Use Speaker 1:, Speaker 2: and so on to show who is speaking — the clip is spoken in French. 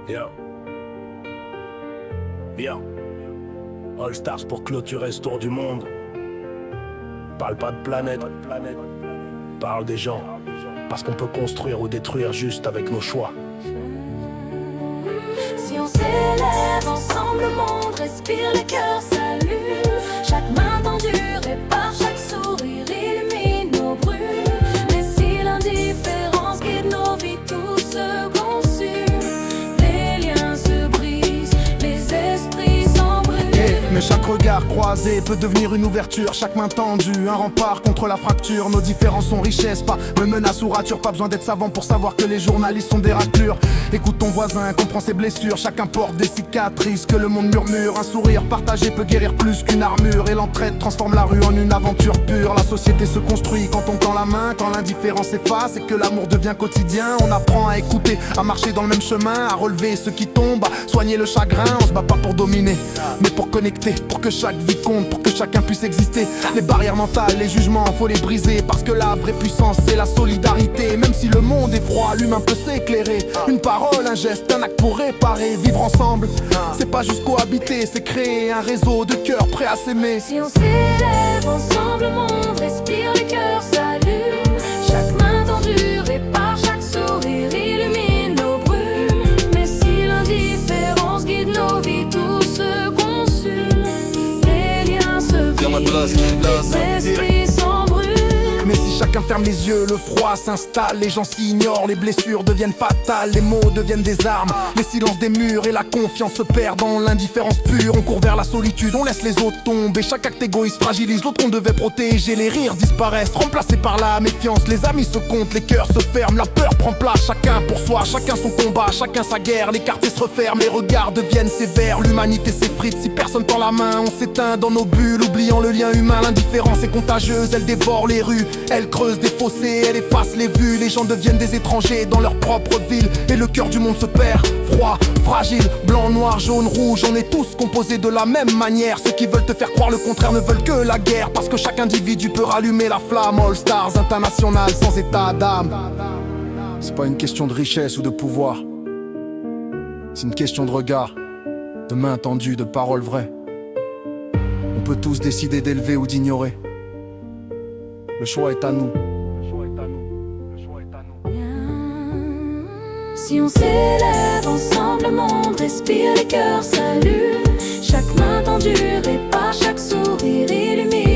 Speaker 1: Yo. Viens. All Stars pour clôturer ce tour du monde. Parle pas de planète. Parle des gens. Parce qu'on peut construire ou détruire juste avec nos choix.
Speaker 2: Si on s'élève ensemble, le monde respire, les cœurs s'allument. Chaque main tendue répare, chaque sourire illumine nos brumes. Mais si l'indifférence guide nos vies, tout se consume. Les liens se brisent, les esprits s'embrument.
Speaker 3: Mais chaque regard croisé peut devenir une ouverture. Chaque main tendue, un rempart contre la fracture. Nos différences sont richesses, pas de menaces ou ratures. Pas besoin d'être savant pour savoir que les journalistes sont des raclures. Écoute ton voisin, comprends ses blessures. Chacun porte des cicatrices que le monde murmure. Un sourire partagé peut guérir plus qu'une armure. Et l'entraide transforme la rue en une aventure pure. La société se construit quand on tend la main, quand l'indifférence efface et que l'amour devient quotidien. On apprend à écouter, à marcher dans le même chemin, à relever ceux qui tombent, à soigner le chagrin. On se bat pas pour dominer, mais pour connecter, pour que chaque vie compte, pour que chacun puisse exister. Les barrières mentales, les jugements, faut les briser. Parce que la vraie puissance, c'est la solidarité. Même si le monde est froid, l'humain peut s'éclairer. Une parole, un geste, un acte pour réparer. Vivre ensemble, c'est pas juste cohabiter, c'est créer un réseau de cœurs prêts à s'aimer.
Speaker 2: Si on s'élève ensemble, le monde respire, les cœurs s'allument. Chaque main tendue répare, chaque sourire illumine nos brumes. Mais si l'indifférence guide nos vies, tout se consume. Les liens se brisent, les esprits s'embrument.
Speaker 3: Mais si chacun ferme les yeux, le froid s'installe. Les gens s'ignorent, les blessures deviennent fatales. Les mots deviennent des armes, les silences des murs. Et la confiance se perd dans l'indifférence pure. On court vers la solitude, on laisse les autres tomber. Chaque acte égoïste fragilise l'autre qu'on devait protéger. Les rires disparaissent, remplacés par la méfiance. Les amis se comptent, les cœurs se ferment. La peur prend place, chacun pour soi, chacun son combat, chacun sa guerre. Les quartiers se referment, les regards deviennent sévères. L'humanité s'effrite, si personne tend la main, on s'éteint dans nos bulles, oubliant le lien humain. L'indifférence est contagieuse, elle dévore les rues. Elle creuse des fossés, elle efface les vues. Les gens deviennent des étrangers dans leur propre ville. Et le cœur du monde se perd, froid, fragile. Blanc, noir, jaune, rouge, on est tous composés de la même manière. Ceux qui veulent te faire croire le contraire ne veulent que la guerre. Parce que chaque individu peut rallumer la flamme. All Stars international sans état d'âme. C'est pas une question de richesse ou de pouvoir. C'est une question de regard, de main tendue, de paroles vraies. On peut tous décider d'élever ou d'ignorer. Le choix est à nous.
Speaker 2: Si on s'élève ensemble, le monde respire, les cœurs s'allument. Chaque main tendue répare, chaque sourire illumine